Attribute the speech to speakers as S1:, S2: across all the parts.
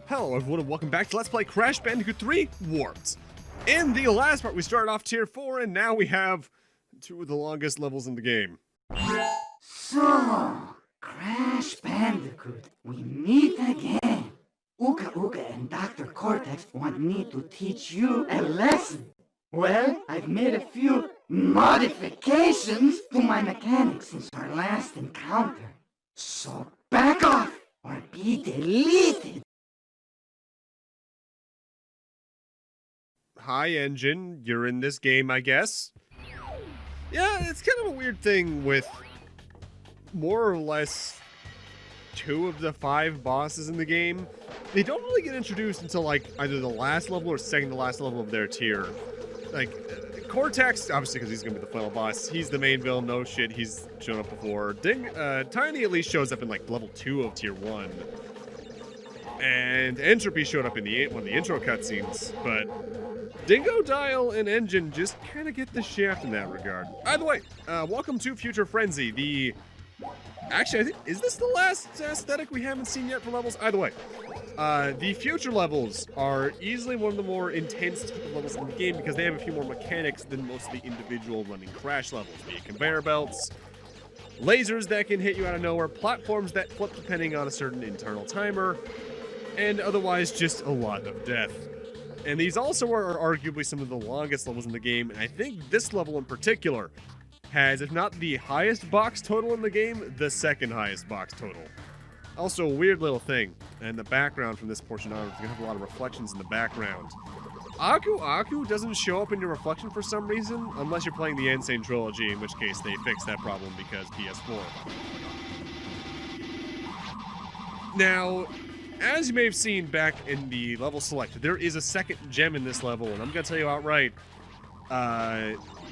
S1: Hello everyone and welcome back to Let's Play Crash Bandicoot 3 Warped. In the last part we started off tier 4 and now we have two of the longest levels in the game.
S2: So, Crash Bandicoot, we meet again. Uka-Uka and Dr. Cortex want me to teach you a lesson. Well, I've made a few modifications to my mechanics since our last encounter. So back off or be deleted.
S1: Hi N.Gin, you're in this game I guess? Yeah, it's kind of a weird thing with more or less 2 of the 5 bosses in the game. They don't really get introduced until like either the last level or second to last level of their tier. Like, Cortex, obviously because he's going to be the final boss, he's the main villain, no shit, he's shown up before. Tiny at least shows up in like level 2 of tier 1. And Entropy showed up in one of the intro cutscenes, but Dingo, Dial, and N.Gin just kind of get the shaft in that regard. Either way, welcome to Future Frenzy, Actually, I think, is this the last aesthetic we haven't seen yet for levels? Either way, the future levels are easily one of the more intense levels in the game because they have a few more mechanics than most of the individual running Crash levels, be it conveyor belts, lasers that can hit you out of nowhere, platforms that flip depending on a certain internal timer, and otherwise just a lot of death. And these also are arguably some of the longest levels in the game, and I think this level in particular has, if not the highest box total in the game, the second highest box total. Also, a weird little thing, and the background from this portion on is going to have a lot of reflections in the background. Aku doesn't show up in your reflection for some reason, unless you're playing the Insane Trilogy, in which case they fixed that problem because PS4. Now, as you may have seen back in the level select, there is a second gem in this level, and I'm going to tell you outright,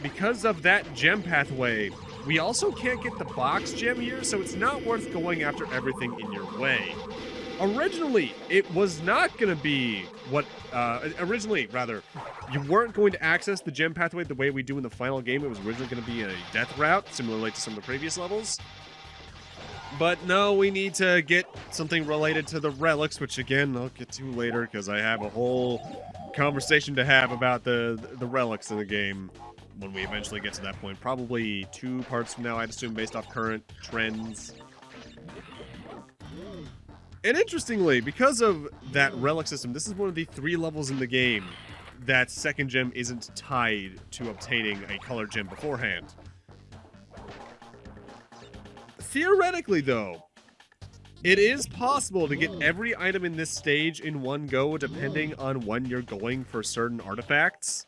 S1: because of that gem pathway, we also can't get the box gem here, so it's not worth going after everything in your way. Originally, it was not going to be what, you weren't going to access the gem pathway the way we do in the final game. It was originally going to be a death route, similarly to some of the previous levels. But no, we need to get something related to the relics, which again, I'll get to later because I have a whole conversation to have about the relics in the game when we eventually get to that point. Probably 2 parts from now, I'd assume, based off current trends. And interestingly, because of that relic system, this is one of the 3 levels in the game that second gem isn't tied to obtaining a color gem beforehand. Theoretically, though, it is possible to get every item in this stage in one go depending on when you're going for certain artifacts.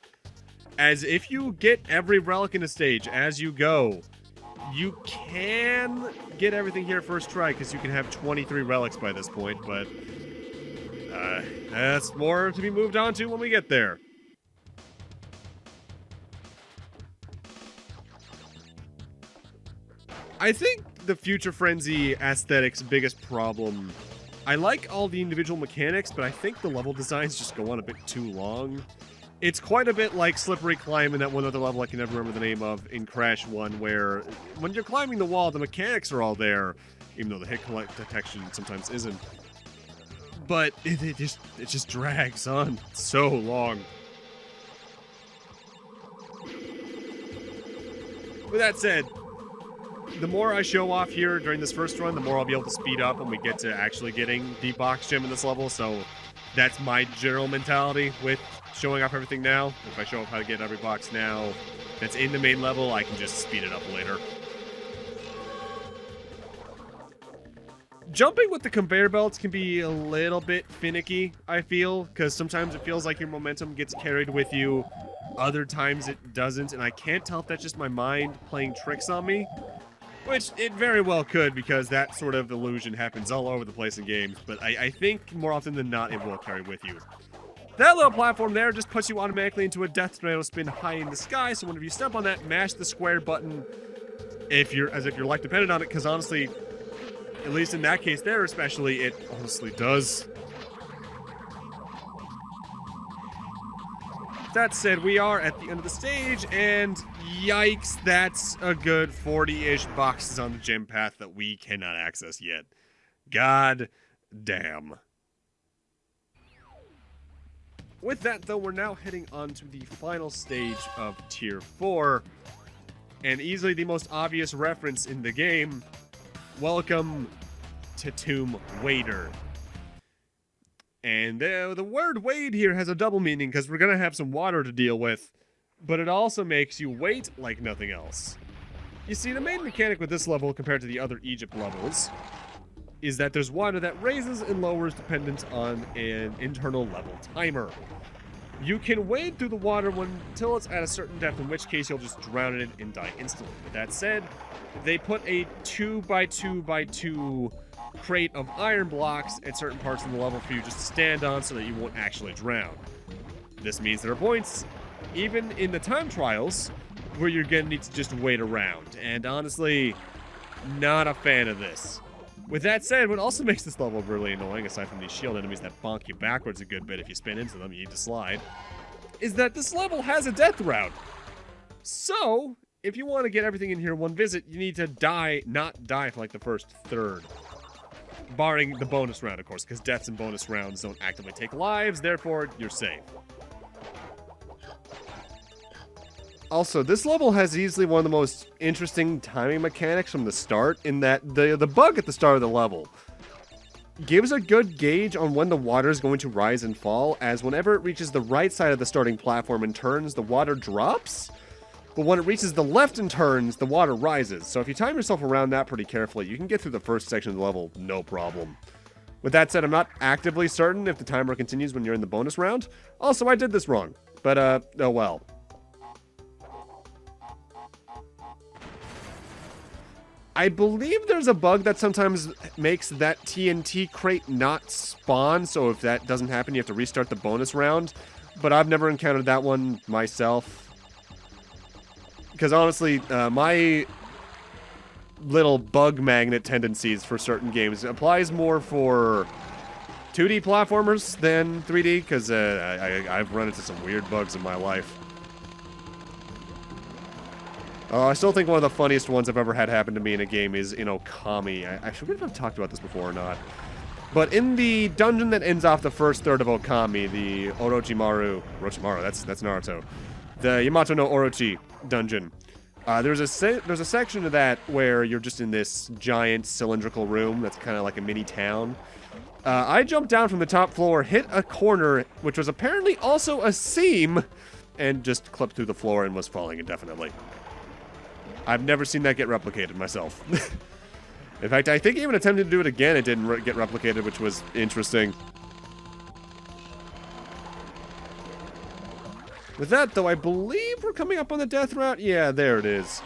S1: As if you get every relic in a stage as you go, you can get everything here first try because you can have 23 relics by this point, but that's more to be moved on to when we get there. I think the Future Frenzy aesthetic's biggest problem, I like all the individual mechanics, but I think the level designs just go on a bit too long. It's quite a bit like Slippery Climb in that one other level I can never remember the name of in Crash 1, where when you're climbing the wall, the mechanics are all there, even though the hit detection sometimes isn't. But it just drags on so long. With that said, the more I show off here during this first run, the more I'll be able to speed up when we get to actually getting the box gem in this level, so that's my general mentality with showing off everything now. If I show off how to get every box now that's in the main level, I can just speed it up later. Jumping with the conveyor belts can be a little bit finicky, I feel, because sometimes it feels like your momentum gets carried with you, other times it doesn't, and I can't tell if that's just my mind playing tricks on me. Which it very well could, because that sort of illusion happens all over the place in games, but I think more often than not it will carry with you. That little platform there just puts you automatically into a death tornado spin high in the sky, so whenever you step on that, mash the square button as if your life depended on it, because honestly, at least in that case there especially, it honestly does. That said, we are at the end of the stage, and yikes, that's a good 40-ish boxes on the gem path that we cannot access yet. God damn. With that, though, we're now heading on to the final stage of Tier 4, and easily the most obvious reference in the game. Welcome to Tomb Wader. And the word wade here has a double meaning, because we're going to have some water to deal with, but it also makes you wait like nothing else. You see, the main mechanic with this level compared to the other Egypt levels is that there's water that raises and lowers dependent on an internal level timer. You can wade through the water until it's at a certain depth, in which case you'll just drown in it and die instantly. With that said, they put a 2x2x2 crate of iron blocks at certain parts of the level for you just to stand on so that you won't actually drown. This means there are points, even in the time trials, where you're gonna need to just wait around. And honestly, not a fan of this. With that said, what also makes this level really annoying, aside from these shield enemies that bonk you backwards a good bit if you spin into them, you need to slide, is that this level has a death route. So, if you want to get everything in here in one visit, you need to not die for like the first third. Barring the bonus round, of course, because deaths in bonus rounds don't actively take lives, therefore, you're safe. Also, this level has easily one of the most interesting timing mechanics from the start, in that the bug at the start of the level gives a good gauge on when the water is going to rise and fall, as whenever it reaches the right side of the starting platform and turns, the water drops. But when it reaches the left and turns, the water rises. So if you time yourself around that pretty carefully, you can get through the first section of the level, no problem. With that said, I'm not actively certain if the timer continues when you're in the bonus round. Also, I did this wrong, but oh well. I believe there's a bug that sometimes makes that TNT crate not spawn, so if that doesn't happen, you have to restart the bonus round. But I've never encountered that one myself. Because honestly, my little bug magnet tendencies for certain games applies more for 2D platformers than 3D, because I've run into some weird bugs in my life. I still think one of the funniest ones I've ever had happen to me in a game is in Okami. I forget if I've talked about this before or not. But in the dungeon that ends off the first third of Okami, the Orochimaru, that's Naruto. The Yamato no Orochi dungeon. There's a section of that where you're just in this giant cylindrical room that's kind of like a mini town. I jumped down from the top floor, hit a corner, which was apparently also a seam, and just clipped through the floor and was falling indefinitely. I've never seen that get replicated myself. In fact, I think even attempting to do it again, it didn't get replicated, which was interesting. With that, though, I believe we're coming up on the death route. Yeah, there it is.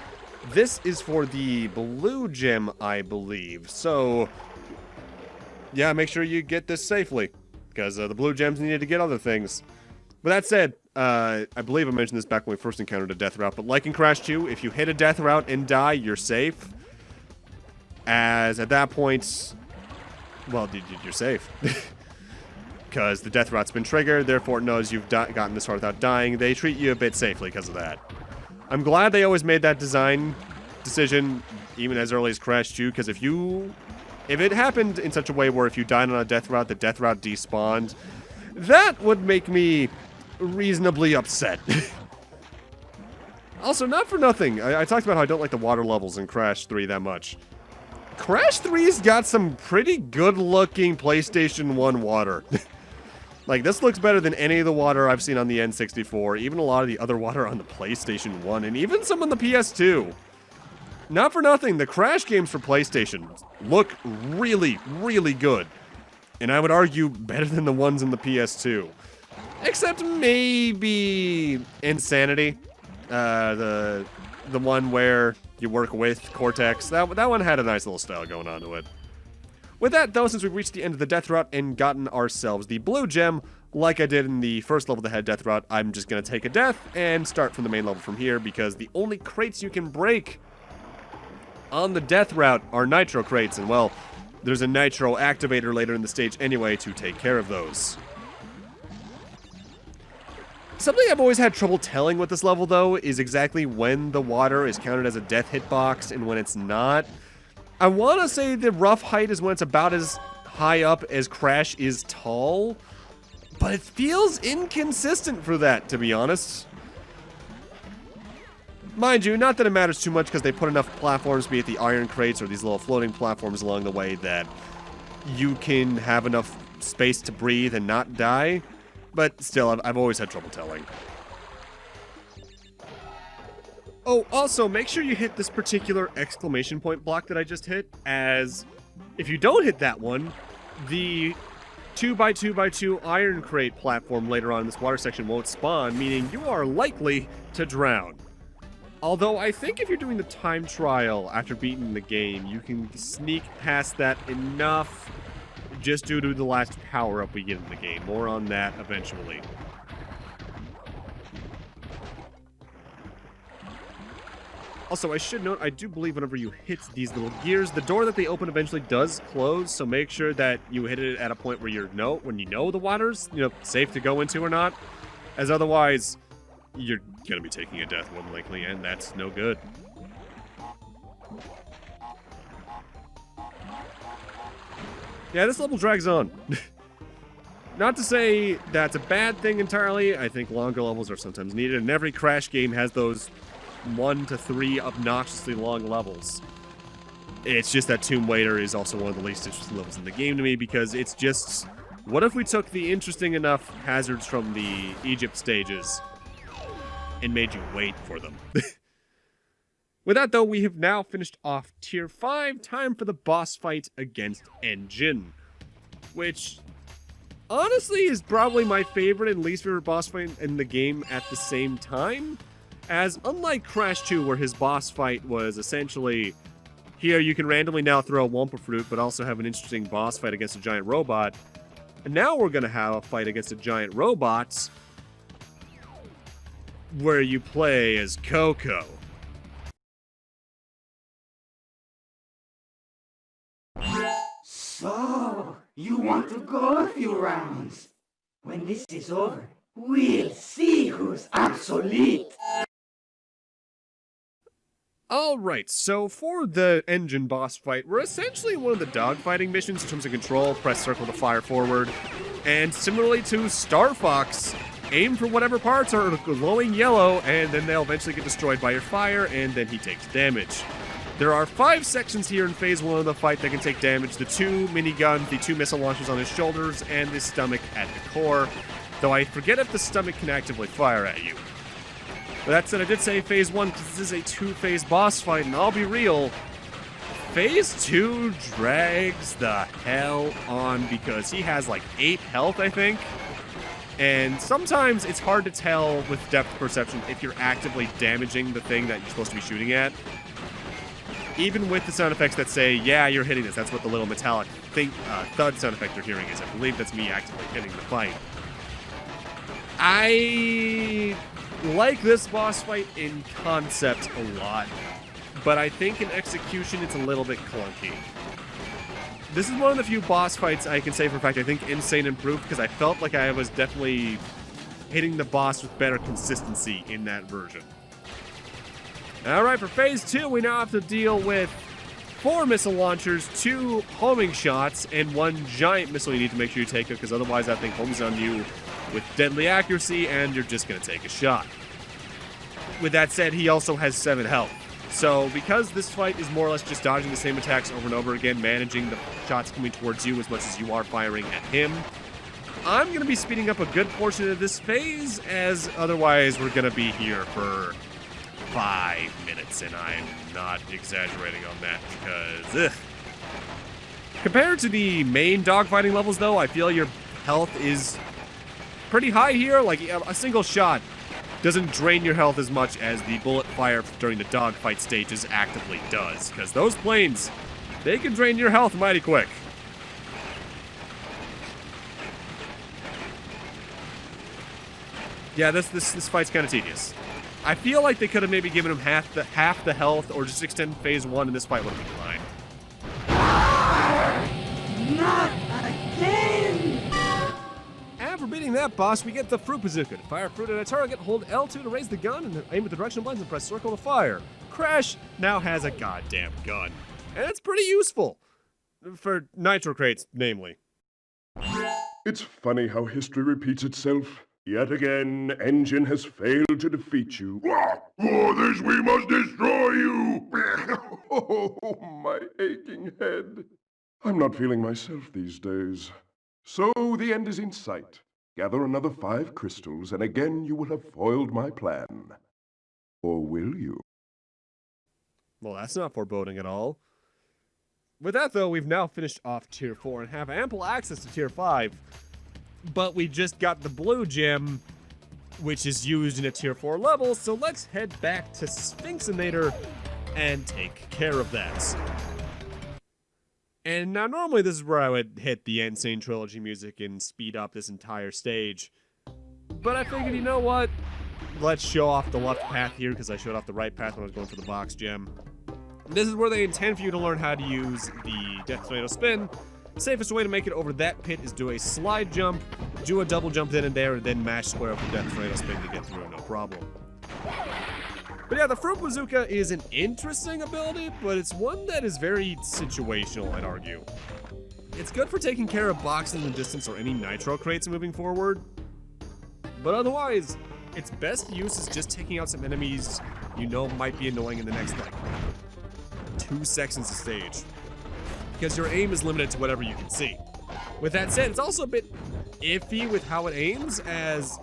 S1: This is for the blue gem, I believe. So, yeah, make sure you get this safely, because the blue gems needed to get other things. With that said, I believe I mentioned this back when we first encountered a death route, but like in Crash 2, if you hit a death route and die, you're safe. As at that point, well, you're safe. Because the death route's been triggered, therefore it knows you've gotten this far without dying. They treat you a bit safely because of that. I'm glad they always made that design decision, even as early as Crash 2, because if it happened in such a way where if you died on a death route, the death route despawned, that would make me reasonably upset. Also, not for nothing, I talked about how I don't like the water levels in Crash 3 that much. Crash 3's got some pretty good-looking PlayStation 1 water. Like, this looks better than any of the water I've seen on the N64, even a lot of the other water on the PlayStation 1, and even some on the PS2. Not for nothing, the Crash games for PlayStation look really, really good. And I would argue better than the ones in the PS2. Except maybe Insanity. The one where you work with Cortex. That one had a nice little style going on to it. With that, though, since we've reached the end of the death route and gotten ourselves the blue gem, like I did in the first level that had death route, I'm just going to take a death and start from the main level from here, because the only crates you can break on the death route are nitro crates, and well, there's a nitro activator later in the stage anyway to take care of those. Something I've always had trouble telling with this level, though, is exactly when the water is counted as a death hitbox and when it's not. I want to say the rough height is when it's about as high up as Crash is tall, But it feels inconsistent for that, to be honest. Mind you, not that it matters too much because they put enough platforms, be it the iron crates or these little floating platforms along the way, that you can have enough space to breathe and not die. But still, I've always had trouble telling. Oh, also, make sure you hit this particular exclamation point block that I just hit, as if you don't hit that one, the 2x2x2 iron crate platform later on in this water section won't spawn, meaning you are likely to drown. Although, I think if you're doing the time trial after beating the game, you can sneak past that enough just due to the last power-up we get in the game. More on that eventually. Also, I should note, I do believe whenever you hit these little gears, the door that they open eventually does close, so make sure that you hit it at a point where when you know the water's, safe to go into or not, as otherwise, you're gonna be taking a death more than likely, and that's no good. Yeah, this level drags on. Not to say that's a bad thing entirely, I think longer levels are sometimes needed, and every Crash game has those 1 to 3 obnoxiously long levels. It's just that Tomb Raider is also one of the least interesting levels in the game to me, because it's just, what if we took the interesting enough hazards from the Egypt stages and made you wait for them? With that, though, we have now finished off Tier 5. Time for the boss fight against N.Gin, which honestly is probably my favorite and least favorite boss fight in the game at the same time, as unlike Crash 2, where his boss fight was essentially, here you can randomly now throw a Wumpa Fruit, but also have an interesting boss fight against a giant robot, and now we're going to have a fight against a giant robot where you play as Coco.
S2: So, you want to go a few rounds? When this is over, we'll see who's obsolete.
S1: Alright, so for the N.Gin boss fight, we're essentially one of the dogfighting missions in terms of control, press circle to fire forward, and similarly to Star Fox, aim for whatever parts are glowing yellow, and then they'll eventually get destroyed by your fire, and then he takes damage. There are 5 sections here in Phase 1 of the fight that can take damage: the 2 miniguns, the 2 missile launchers on his shoulders, and his stomach at the core, though I forget if the stomach can actively fire at you. But that said, I did say Phase 1 because this is a 2-phase boss fight, and I'll be real, Phase 2 drags the hell on because he has like 8 health, I think. And sometimes it's hard to tell with depth perception if you're actively damaging the thing that you're supposed to be shooting at. Even with the sound effects that say, yeah, you're hitting this. That's what the little metallic thud sound effect you're hearing is. I believe that's me actively hitting the fight. I like this boss fight in concept a lot, but I think in execution it's a little bit clunky. This is one of the few boss fights I can say for a fact I think Insane improved, because I felt like I was definitely hitting the boss with better consistency in that version. Alright, for Phase 2, we now have to deal with 4 missile launchers, 2 homing shots, and 1 giant missile you need to make sure you take it, because otherwise that thing homes on you with deadly accuracy, and you're just going to take a shot. With that said, he also has 7 health. So, because this fight is more or less just dodging the same attacks over and over again, managing the shots coming towards you as much as you are firing at him, I'm going to be speeding up a good portion of this phase, as otherwise we're going to be here for 5 minutes, and I'm not exaggerating on that, because, compared to the main dogfighting levels, though, I feel your health is pretty high here. Like, a single shot doesn't drain your health as much as the bullet fire during the dogfight stages actively does, because those planes, they can drain your health mighty quick. Yeah, this fight's kind of tedious. I feel like they could have maybe given him half the health, or just extend Phase 1, and this fight would have been fine.
S2: Not again!
S1: And for beating that boss, we get the Fruit Bazooka. To fire fruit at a target, hold L2 to raise the gun, and then aim at the direction buttons and press circle to fire. Crash now has a goddamn gun. And it's pretty useful. For nitro crates, namely.
S3: It's funny how history repeats itself. Yet again, N.Gin has failed to defeat you. For this we must destroy you! Oh, my aching head. I'm not feeling myself these days. So the end is in sight. Gather another 5 crystals, and again you will have foiled my plan. Or will you?
S1: Well, that's not foreboding at all. With that, though, we've now finished off Tier 4 and have ample access to Tier 5. But we just got the blue gem, which is used in a Tier 4 level, so let's head back to Sphinxinator and take care of that. And now, normally this is where I would hit the Insane Trilogy music and speed up this entire stage. But I figured, you know what? Let's show off the left path here, because I showed off the right path when I was going for the box gem. This is where they intend for you to learn how to use the Death Tornado Spin. Safest way to make it over that pit is do a slide jump, do a double jump then and there, and then mash square up the Death Tornado Spin to get through, no problem. But yeah, the Fruit Bazooka is an interesting ability, but it's one that is very situational, I'd argue. It's good for taking care of boxes in the distance or any nitro crates moving forward, but otherwise, its best use is just taking out some enemies you know might be annoying in the next, like, 2 sections of stage, because your aim is limited to whatever you can see. With that said, it's also a bit iffy with how it aims, as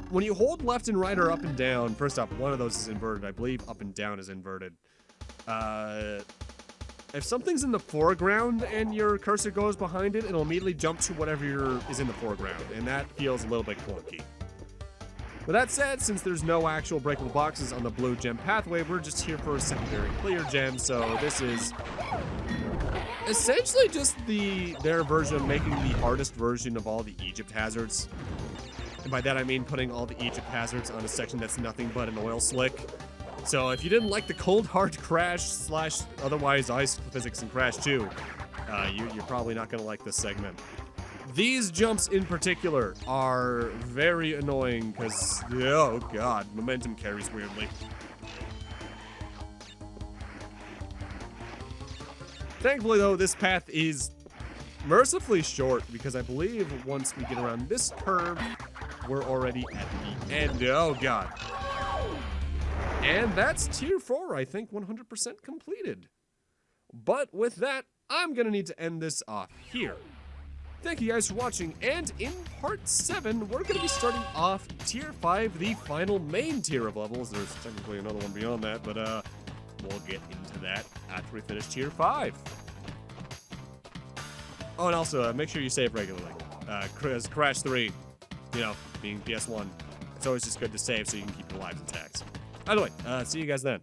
S1: when you hold left and right or up and down, first off, one of those is inverted. I believe up and down is inverted. If something's in the foreground and your cursor goes behind it, it'll immediately jump to whatever is in the foreground, and that feels a little bit clunky. With that said, since there's no actual breakable boxes on the blue gem pathway, we're just here for a secondary clear gem, so this is essentially just their version of making the hardest version of all the Egypt hazards. And by that I mean putting all the Egypt hazards on a section that's nothing but an oil slick. So if you didn't like the cold hard crash slash otherwise ice physics in Crash 2, you're probably not going to like this segment. These jumps in particular are very annoying because, oh god, momentum carries weirdly. Thankfully though, this path is mercifully short because I believe once we get around this curve, we're already at the end. Oh god. And that's Tier 4, I think 100% completed. But with that, I'm gonna need to end this off here. Thank you guys for watching, and in Part 7, we're going to be starting off Tier 5, the final main tier of levels. There's technically another one beyond that, but we'll get into that after we finish Tier 5. Oh, and also, make sure you save regularly. Because Crash 3, you know, being PS1, it's always just good to save so you can keep your lives intact. Either way, see you guys then.